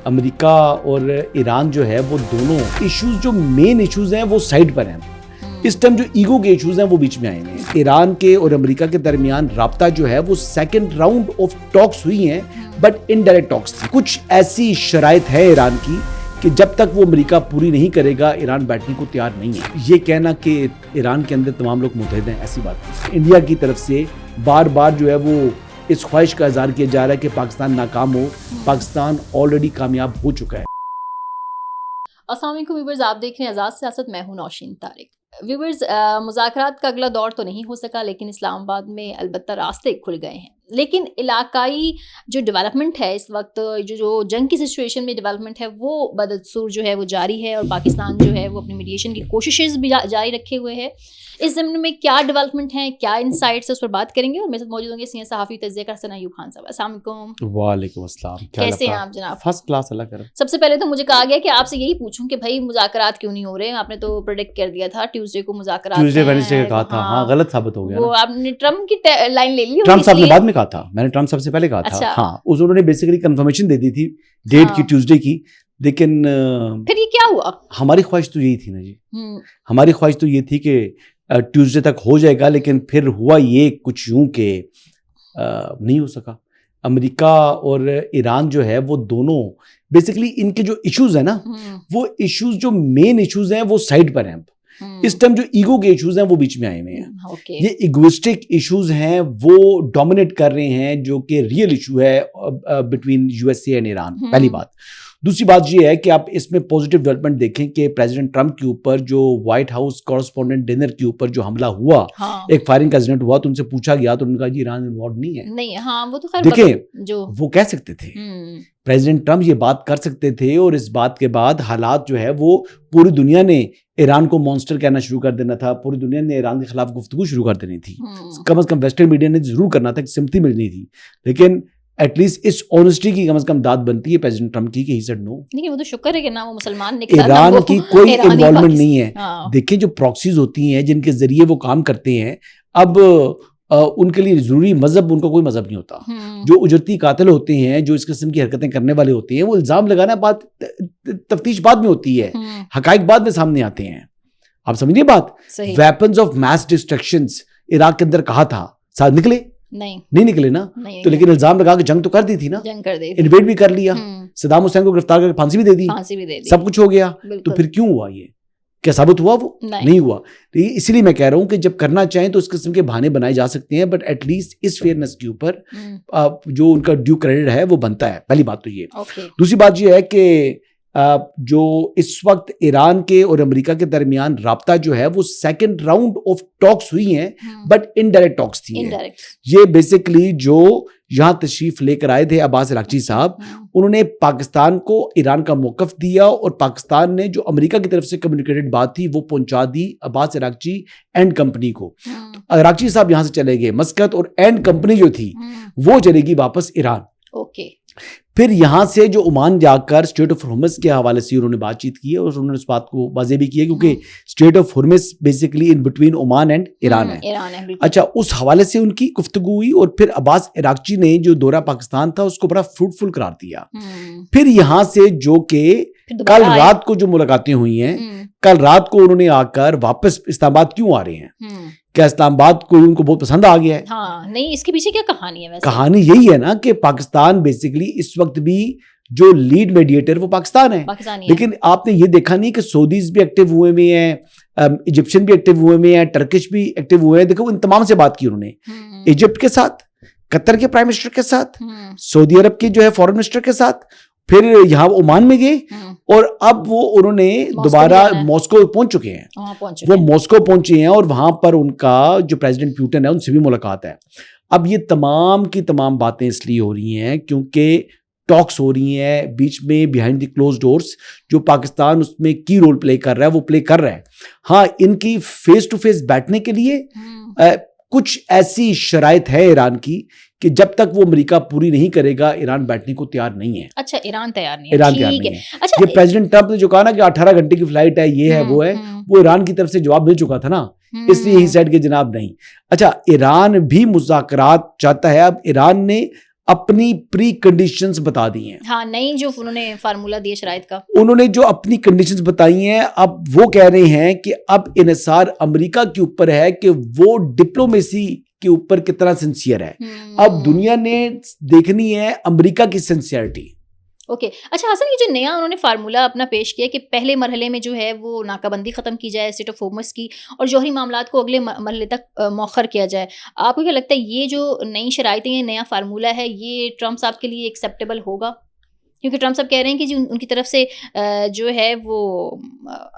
America और Iran जो है वो दोनों इश्यूज, जो मेन इश्यूज हैं वो साइड पर हैं। इस टाइम जो ईगो के इश्यूज हैं वो बीच में आए हैं। ईरान के और अमेरिका के दरमियान राब्ता जो है वो सेकंड राउंड ऑफ टॉक्स हुई हैं, बट इनडायरेक्ट टॉक्स थी। कुछ ऐसी शराइत है ईरान की कि जब तक वो अमेरिका पूरी नहीं करेगा ईरान बैठने को तैयार नहीं है। ये कहना कि ईरान के अंदर तमाम लोग मुतहद हैं, ऐसी बात नहीं। इंडिया की तरफ से बार बार जो है वो इस ख्वाहिश का इज़हार किया जा रहा है कि पाकिस्तान नाकाम हो। पाकिस्तान ऑलरेडी कामयाब हो चुका है। अस्सलाम वालेकुम व्यूअर्स, आप देख रहे हैं आज़ाद सियासत। मैं हूं नौशीन तारिक। व्यूअर्स, मुज़ाकरात का अगला दौर तो नहीं हो सका, लेकिन इस्लामाबाद में अलबत्ता रास्ते खुल गए हैं। लेकिन इलाकाई जो डेवलपमेंट है इस वक्त, जो जंग की सिचुएशन में डेवलपमेंट है वो बदस्तूर जो है वो जारी है, और पाकिस्तान जो है वो अपनी मीडिएशन की कोशिशें भी जारी रखे हुए है। इस ज़मीन में क्या डेवलपमेंट है, क्या इनसाइट्स है, उस पर बात करेंगे। और मेरे साथ मौजूद होंगे सीनियर सहाफ़ी तज्ज़िया का हसन अय्यूब खान साहब। अस्सलाम वालेकुम। वालेकुम अस्सलाम। कैसे हैं आप जनाब? फर्स्ट क्लास, अल्लाह करे। सबसे पहले तो मुझे कहा गया कि आपसे यही पूछूं कि भाई मुज़ाकरात क्यों नहीं हो रहे। आपने तो प्रेडिक्ट कर दिया था ट्यूसडे को मुज़ाकरात, ट्यूसडे वेडनेसडे का कहा था। हाँ, गलत साबित हो गया वो ना। आपने ट्रम्प की लाइन ले ली। ट्रम्प साहब ने बाद में कहा था, मैंने ट्रम्प साहब से पहले कहा था। अच्छा। हाँ, उन्होंने बेसिकली कंफर्मेशन दे दी थी डेट की, ट्यूसडे की। लेकिन फिर ये क्या हुआ? हमारी ख्वाहिश तो यही थी ना जी, हमारी ख्वाहिश तो ये थी कि ट्यूसडे तक हो जाएगा, लेकिन फिर हुआ ये कुछ यूं कि नहीं हो सका। अमेरिका और ईरान जो है वो दोनों बेसिकली इनके जो इश्यूज है ना, वो इश्यूज जो मेन इश्यूज हैं वो साइड पर हैं। इस टाइम जो ईगो के इश्यूज हैं वो बीच में आए हुए हैं। ये इगोइस्टिक इश्यूज हैं वो डोमिनेट कर रहे हैं, जो कि रियल इशू है बिटवीन यूएसए एंड ईरान। पहली बात। दूसरी बात ये है कि आप इसमें पॉजिटिव डेवलपमेंट देखें कि प्रेसिडेंट ट्रंप के ऊपर जो व्हाइट हाउस कॉरेस्पोंडेंट डिनर के ऊपर जो हमला हुआ, एक फायरिंग का इंसिडेंट हुआ, तो उनसे पूछा गया तो उन्होंने कहा जी ईरान इन्वॉल्व नहीं है। नहीं, हाँ, वो तो खैर देखें, जो वो कह सकते थे, प्रेसिडेंट ट्रंप ये बात कर सकते थे, और इस बात के बाद हालात जो है वो पूरी दुनिया ने ईरान को मॉन्स्टर कहना शुरू कर देना था, पूरी दुनिया ने ईरान के खिलाफ गुफ्तगू शुरू कर देनी थी। कम से कम वेस्टर्न मीडिया ने जरूर करना था, सिम्पथी मिलनी थी। लेकिन एटलीस्ट इस ऑनेस्टी की कम से कम दाद बनती है प्रेसिडेंट ट्रंप की कि ही सेड नो। लेकिन वो तो शुक्र है कि ना वो मुसलमान निकला, ईरान की कोई इन्वॉल्वमेंट नहीं है। हाँ। देखिए, जो प्रॉक्सीज होती हैं जिनके जरिए वो काम करते हैं, अब उनके लिए जरूरी मजहब, उनका कोई मजहब नहीं होता। जो उजरती कातिल होते हैं, जो इस किस्म की हरकतें करने वाले होते हैं, वो इल्जाम लगाना बात, तफ्तीश बाद में होती है, हकाइक बाद में सामने आते हैं। आप समझिए बात। Weapons of mass destructions Iraq के अंदर कहा था, साथ निकले नहीं निकले ना। तो लेकिन इल्जाम लगा के जंग तो कर दी थी ना, जंग कर दी, इन्वेड भी कर लिया, सद्दाम हुसैन को गिरफ्तार करके फांसी भी दे दी, सब कुछ हो गया। तो फिर क्यों हुआ ये? क्या साबित हुआ? वो नहीं हुआ। तो इसलिए मैं कह रहा हूं कि जब करना चाहें तो इस किस्म के बहाने बनाए जा सकते हैं, बट एटलीस्ट इस फेयरनेस के ऊपर जो उनका ड्यू क्रेडिट है वो बनता है। पहली बात तो ये। दूसरी बात ये है कि जो इस वक्त ईरान के और अमेरिका के दरमियान राब्ता जो है वो सेकंड राउंड ऑफ टॉक्स हुई हैं, बट इनडायरेक्ट टॉक्स थी। ये बेसिकली जो यहां तशरीफ लेकर आए थे अब्बास अरागची साहब, उन्होंने पाकिस्तान को ईरान का मौकफ दिया, और पाकिस्तान ने जो अमेरिका की तरफ से कम्युनिकेटेड बात थी वो पहुंचा दी अब्बास अरागची एंड कंपनी को। अरागची साहब यहां से चले गए मस्कत, और एंड कंपनी जो थी वो चलेगी वापस ईरान। फिर यहां से जो ओमान जाकर स्ट्रेट ऑफ हॉर्मस के हवाले से उन्होंने बातचीत की है, और उन्होंने उस बात को वाज़ेह भी की है, क्योंकि strait of Hormuz basically in between Oman and Iran है। अच्छा, उस हवाले से उनकी गुफ्तगू हुई, और फिर अब्बास अरागची ने जो दौरा पाकिस्तान था उसको बड़ा फ्रूटफुल करार दिया। फिर यहां से जो कि कल रात को जो मुलाकातें हुई हैं, कल रात को उन्होंने आकर वापस इस्लामाबाद क्यों आ रहे हैं? क्या इस्लामाबाद को उनको बहुत पसंद आ गया है? हाँ, नहीं, इसके पीछे क्या कहानी है? वैसे कहानी यही है ना कि पाकिस्तान बेसिकली इस वक्त भी जो लीड मेडिएटर वो पाकिस्तान है। लेकिन आपने ये देखा नहीं कि सऊदीज भी एक्टिव हुए में हैं, इजिप्शियन भी एक्टिव हुए में हैं, टर्किश भी एक्टिव हुए हैं। देखो, इन तमाम से बात की उन्होंने, इजिप्ट के साथ, कतर के प्राइम मिनिस्टर के साथ, सऊदी अरब के जो है फॉरेन मिनिस्टर के साथ, फिर यहाँ ओमान में गए, और अब वो उन्होंने दोबारा मॉस्को पहुंच चुके हैं। वो मॉस्को पहुंचे हैं, और वहां पर उनका जो प्रेसिडेंट पुतिन है उनसे भी मुलाकात है। अब ये तमाम की तमाम बातें इसलिए हो रही हैं क्योंकि टॉक्स हो रही हैं बीच में बिहाइंड द क्लोज डोर्स, जो पाकिस्तान उसमें की रोल प्ले कर रहा है वो प्ले कर रहा है। हाँ, इनकी फेस टू फेस बैठने के लिए कुछ ऐसी शराइत है ईरान की कि जब तक वो अमेरिका पूरी नहीं करेगा ईरान बैठने को तैयार नहीं है। अच्छा, ईरान तैयार नहीं है। अच्छा, ये प्रेसिडेंट ट्रंप ने जो कहा ना कि 18 घंटे की फ्लाइट है, ये है वो है, वो ईरान की तरफ से जवाब मिल चुका था ना, इसलिए ही सेड के जनाब नहीं। अच्छा, ईरान भी मुज़ाकरात चाहता है। अब ईरान ने अपनी प्री कंडीशंस बता दी हैं। हाँ, नहीं जो उन्होंने फार्मूला दिया शराइत का, उन्होंने जो अपनी कंडीशंस बताई हैं, अब वो कह रहे हैं कि अब इन्हिसार अमेरिका के ऊपर है कि वो डिप्लोमेसी के ऊपर कितना सिंसियर है। अब दुनिया ने देखनी है अमेरिका की सिंसियरिटी। ओके अच्छा हसन, ये जो नया उन्होंने फार्मूला अपना पेश किया कि पहले मरहले में जो है वो नाकाबंदी ख़त्म की जाए स्टेट ऑफ होमस की, और जौहरी मामलात को अगले मरहले तक मौखर किया जाए, आपको क्या लगता है ये जो नई शराइतें, ये नया फार्मूला है, ये ट्रम्प साहब के लिए एक्सेप्टेबल होगा? क्योंकि ट्रम्प साहब कह रहे हैं कि जी उनकी तरफ से जो है वो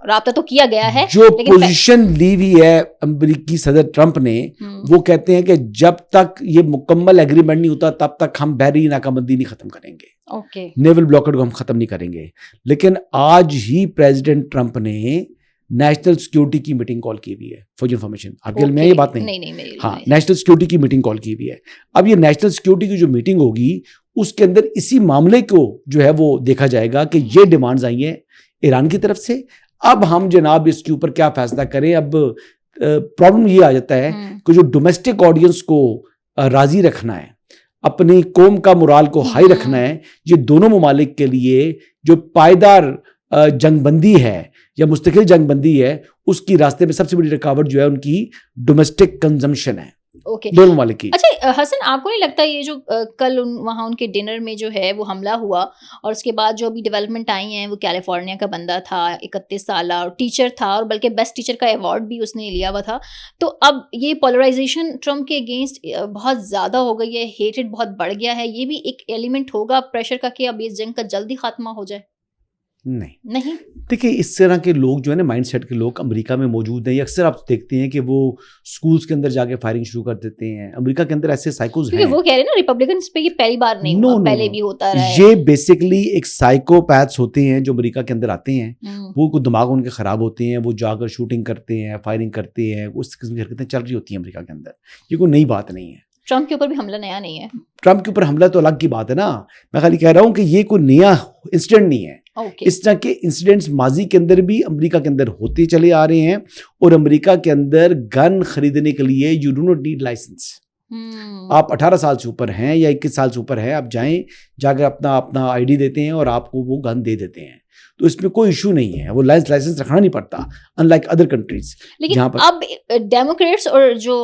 राब्ता तो किया गया है, जो पोजीशन ली हुई है अमेरिकी सदर ट्रम्प ने, वो कहते हैं कि जब तक ये मुकम्मल एग्रीमेंट नहीं होता तब तक हम बहरी नाकाबंदी नहीं खत्म करेंगे, नेवल ब्लॉकेड को हम खत्म नहीं करेंगे। लेकिन आज ही प्रेसिडेंट ट्रम्प ने नेशनल सिक्योरिटी की मीटिंग कॉल की हुई है, फॉर इन्फॉर्मेशन आपके लिए ये बात नहीं, हाँ नेशनल सिक्योरिटी की मीटिंग कॉल की हुई है। अब ये नेशनल सिक्योरिटी की जो मीटिंग होगी उसके अंदर इसी मामले को जो है वो देखा जाएगा कि ये डिमांड्स आई हैं ईरान की तरफ से, अब हम जनाब इसके ऊपर क्या फैसला करें। अब प्रॉब्लम ये आ जाता है कि जो डोमेस्टिक ऑडियंस को राजी रखना है, अपनी कौम का मोराल को हाई रखना है, ये दोनों ममालिक के लिए जो पायदार जंगबंदी है या मुस्तकिल जंगबंदी है, उसकी रास्ते में सबसे बड़ी रुकावट जो है उनकी डोमेस्टिक कंजम्पशन है। दोनों ममालिक की। अच्छा हसन, आपको नहीं लगता ये जो कल वहाँ उनके डिनर में जो है वो हमला हुआ, और उसके बाद जो अभी डेवलपमेंट आई हैं, वो कैलिफोर्निया का बंदा था, 31 साल और टीचर था, और बल्कि बेस्ट टीचर का अवार्ड भी उसने लिया हुआ था, तो अब ये पोलराइजेशन ट्रम्प के अगेंस्ट बहुत ज़्यादा हो गई है, हेटेड बहुत बढ़ गया है, ये भी एक एलिमेंट होगा प्रेशर का कि अब इस जंग का जल्दी खात्मा हो जाए? नहीं देखिए, इस तरह के लोग जो है ना, माइंडसेट के लोग अमेरिका में मौजूद हैं। अक्सर आप देखते हैं कि वो स्कूल्स के अंदर जाके फायरिंग शुरू कर देते हैं। अमेरिका के अंदर ऐसे साइकोस हैं। वो कह रहे हैं ना रिपब्लिकन्स पे ये पहली बार नहीं हुआ, पहले भी होता रहा है। ये बेसिकली एक साइकोपैथ्स होते हैं जो अमेरिका के अंदर आते हैं, वो कुछ दिमाग उनके खराब होते हैं, वो जाकर शूटिंग करते हैं, फायरिंग करते हैं, उस किस्म की हरकतें चल रही होती हैं अमेरिका के अंदर। ये कोई नई बात नहीं है। ट्रम्प के ऊपर भी हमला नया नहीं है। ट्रम्प के ऊपर हमला तो अलग की बात है ना, मैं खाली कह रहा हूँ कि ये कोई नया इंसिडेंट नहीं है। इस तरह के इंसिडेंट्स माजी के अंदर भी अमेरिका के अंदर होते चले आ रहे हैं, और अमेरिका के अंदर गन खरीदने के लिए you do not need licence. आप 18 साल से ऊपर हैं या 21 साल से ऊपर हैं, आप जाएं, जाकर अपना आईडी देते हैं और आपको वो गन दे देते हैं, तो इसमें कोई इशू नहीं है, वो लाइसेंस रखना नहीं पड़ता, अनलाइक अदर कंट्रीज। लेकिन अब डेमोक्रेट्स और जो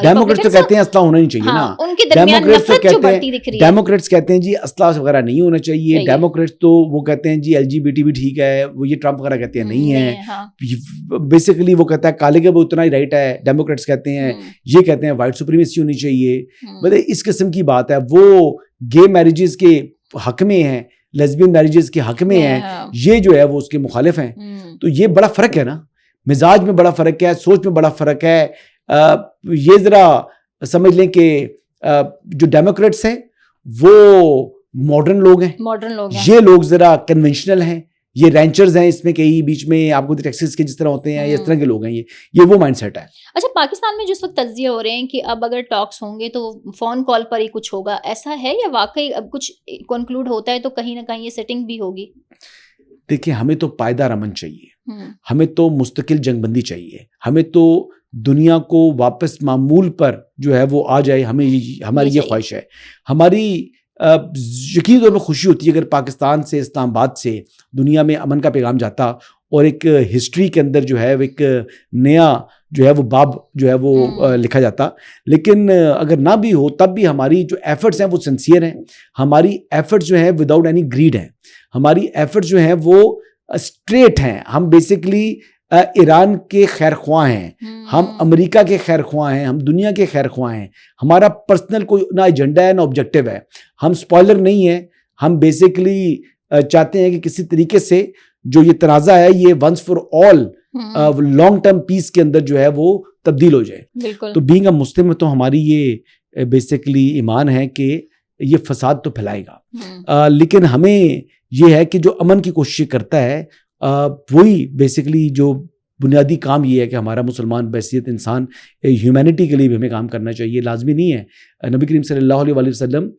डेमोक्रेट्स तो कहते हैं असला होना नहीं चाहिए, हाँ, ना उनके दरमियान नफरत जो बढ़ती दिख रही है। डेमोक्रेट्स कहते हैं जी असला वगैरह नहीं होना चाहिए। डेमोक्रेट्स तो वो कहते हैं जी LGBT भी ठीक है, वो ये ट्रम्प वगैरह कहते हैं नहीं है। बेसिकली वो कहता है काले के वो उतना ही राइट है। डेमोक्रेट्स कहते हैं, ये कहते हैं व्हाइट सुप्रीमेसी होनी चाहिए। मतलब इस किस्म की बात है। वो गे मैरिजेस के हक में है, लेस्बियन मैरिजेस के हक में है, ये जो है वो उसके मुखालिफ हैं। तो ये बड़ा फर्क है ना, मिजाज में बड़ा फर्क है, सोच में बड़ा फर्क है। ये जरा समझ लें कि जो डेमोक्रेट्स हैं वो मॉडर्न लोग हैं, ये लोग जरा कन्वेंशनल हैं, ये रैंचर्स हैं, इसमें कहीं बीच में आपको टैक्सेस के जिस तरह होते हैं, इस तरह के लोग हैं, ये वो माइंडसेट है। अच्छा, पाकिस्तान में जिस वक्त तज्जिया हो रहे हैं कि अब अगर टॉक्स होंगे तो फोन कॉल पर ही कुछ होगा, ऐसा है या वाकई अब कुछ कंक्लूड होता है तो कहीं ना कहीं ये सेटिंग भी होगी? देखिए, हमें तो पायदार अमन चाहिए, हमें तो मुस्तकिल जंगबंदी चाहिए, हमें तो दुनिया को वापस मामूल पर जो है वो आ जाए, हमारी ये ख्वाहिश है। हमारी यकीनी तौर पर खुशी होती है अगर पाकिस्तान से, इस्लामाबाद से दुनिया में अमन का पैगाम जाता और एक हिस्ट्री के अंदर जो है एक नया जो है वो बाब जो है वो लिखा जाता। लेकिन अगर ना भी हो तब भी हमारी जो एफर्ट्स हैं वो सिंसियर हैं, हमारी एफर्ट्स जो हैं विदाउट एनी ग्रीड हैं, हमारी एफर्ट्स जो हैं वो स्ट्रेट हैं। हम बेसिकली ईरान के खैर ख्वाह हैं, हम अमेरिका के खैर ख्वाह हैं, हम दुनिया के खैर ख्वाह हैं। हमारा पर्सनल कोई ना एजेंडा है ना ऑब्जेक्टिव है, हम स्पॉइलर नहीं है। हम बेसिकली चाहते हैं कि किसी तरीके से जो ये तनाज़ा है ये once for all long term peace के अंदर जो है वो तब्दील हो जाए। तो बीइंग अ मुस्लिम तो हमारी ये बेसिकली ईमान है कि ये फसाद तो फैलाएगा, लेकिन हमें ये है कि जो अमन की कोशिश करता है वही बेसिकली जो बुनियादी काम ये है कि हमारा मुसलमान बैसियत इंसान ह्यूमैनिटी के लिए भी हमें काम करना चाहिए। लाजमी नहीं है, नबी करीम सल्लल्लाहु अलैहि वसल्लम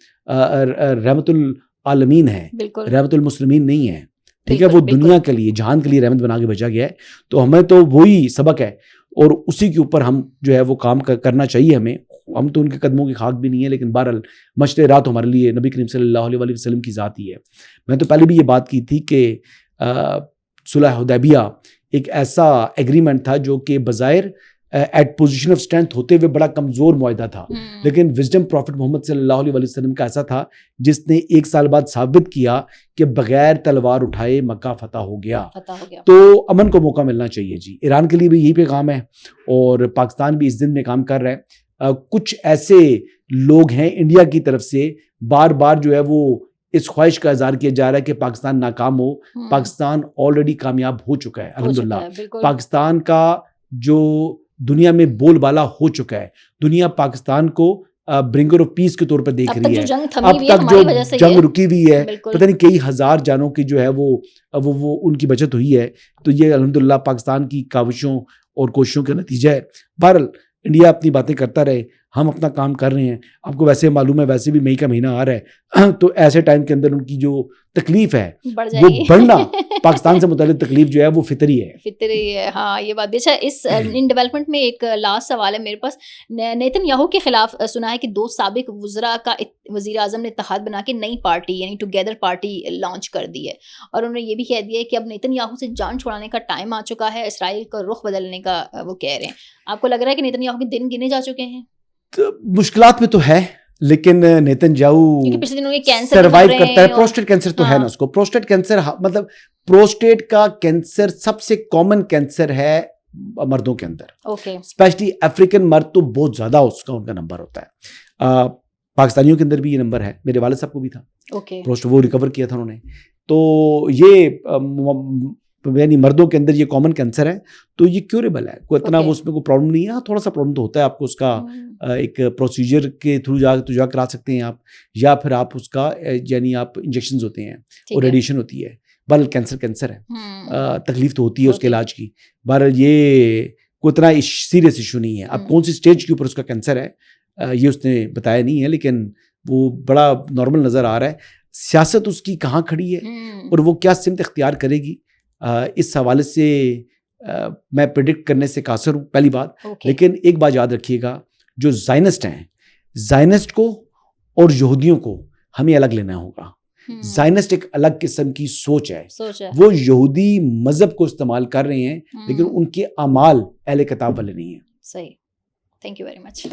रहमतुल आलमीन है, रहमतुल मुस्लिमीन नहीं है, ठीक है। वो दुनिया के लिए, जहान के लिए रहमत बना के भेजा गया है। तो हमें तो वही सबक है और उसी के ऊपर हम जो है वो काम करना चाहिए हमें, हम तो उनके कदमों की खाक भी नहीं है, लेकिन बहरहाल मशरे रात हमारे लिए नबी करीम सल्लल्लाहु अलैहि वसल्लम की ज़ात ही है। मैं तो पहले भी ये बात की थी कि सुलह हुदैबिया एक ऐसा एग्रीमेंट था जो कि बज़ाहिर एट पोजीशन ऑफ स्ट्रेंथ होते हुए बड़ा कमज़ोर मुआहदा था, लेकिन विजडम प्रॉफिट मोहम्मद सल्लल्लाहु अलैहि वसल्लम का ऐसा था जिसने 1 साल बाद साबित किया कि बगैर तलवार उठाए मक्का फतह हो गया। तो अमन को मौका मिलना चाहिए जी। ईरान के लिए भी यही पैगाम है और पाकिस्तान भी इस दिन में काम कर रहा है। कुछ ऐसे लोग हैं इंडिया की तरफ से बार बार जो है वो इस ख्वाहिश का इज़हार किया जा रहा है कि पाकिस्तान नाकाम हो। पाकिस्तान ऑलरेडी कामयाब हो चुका है अल्हम्दुलिल्लाह। पाकिस्तान का जो दुनिया में बोलबाला हो चुका है, दुनिया पाकिस्तान को ब्रिंगर ऑफ पीस के तौर पर देख रही है। अब तक जो जंग रुकी हुई है, पता नहीं कई हजार जानों की जो है वो उनकी बचत हुई है। तो ये अल्हम्दुलिल्लाह पाकिस्तान की काविशों और कोशिशों का नतीजा है। बहरहाल इंडिया अपनी बातें करता रहे, हम अपना काम कर रहे हैं। आपको वैसे मालूम है, वैसे भी मई का महीना आ रहा है, तो ऐसे टाइम के अंदर उनकी जो तकलीफ है वो बढ़ना पाकिस्तान से मुताल्लिक तकलीफ जो है वो फितरी है। हाँ, ये बात भी। अच्छा, इस इन डेवलपमेंट में एक लास्ट सवाल है मेरे पास। नेतन्याहू के खिलाफ सुना है कि 2 साबिक वज़रा का वज़ीर आज़म ने इत्तेहाद बना के नई पार्टी यानी टुगेदर पार्टी लॉन्च कर दी है, और उन्होंने ये भी कह दिया है कि अब नेतन्याहू से जान छुड़ाने का टाइम आ चुका है, इसराइल का रुख बदलने का वो कह रहे हैं। आपको लग रहा है कि नेतन्याहू के दिन गिने जा चुके हैं? तो मुश्किलात में तो है, लेकिन नेतन्याहू सर्वाइव करता है। प्रोस्टेट कैंसर तो है ना उसको। प्रोस्टेट कैंसर मतलब प्रोस्टेट का कैंसर सबसे कॉमन कैंसर है मर्दों के अंदर, स्पेशली अफ्रीकन मर्द तो बहुत ज्यादा उसका उनका नंबर होता है। पाकिस्तानियों के अंदर भी ये नंबर है, मेरे वाले साहब को भी था प्रोस्टेट, वो रिकवर किया था उन्होंने। तो ये यानी मर्दों के अंदर ये कॉमन कैंसर है, तो ये क्यूरेबल है, कोई इतना वो उसमें कोई प्रॉब्लम नहीं है। थोड़ा सा प्रॉब्लम तो होता है, आपको उसका एक प्रोसीजर के थ्रू जा करा सकते हैं आप, या फिर आप उसका यानी आप इंजेक्शंस होते हैं और रेडिएशन होती है। बहरहाल कैंसर है, तकलीफ तो होती है उसके इलाज की। बहरहाल ये कोई इतना सीरियस इशू नहीं है। अब कौन सी स्टेज के ऊपर उसका कैंसर है ये उसने बताया नहीं है, लेकिन वो बड़ा नॉर्मल नज़र आ रहा है। सियासत उसकी कहाँ खड़ी है और वो क्या सिमत इख्तियार करेगी, इस हवाले से मैं प्रेडिक्ट करने से कासर हूँ, पहली बात। लेकिन एक बात याद रखिएगा, जो ज़ायनिस्ट हैं, ज़ायनिस्ट को और यहूदियों को हमें अलग लेना होगा। ज़ायनिस्ट एक अलग किस्म की सोच है। वो यहूदी मजहब को इस्तेमाल कर रहे हैं, लेकिन उनके अमाल अहले किताब वाले नहीं है। सही। Thank you very much.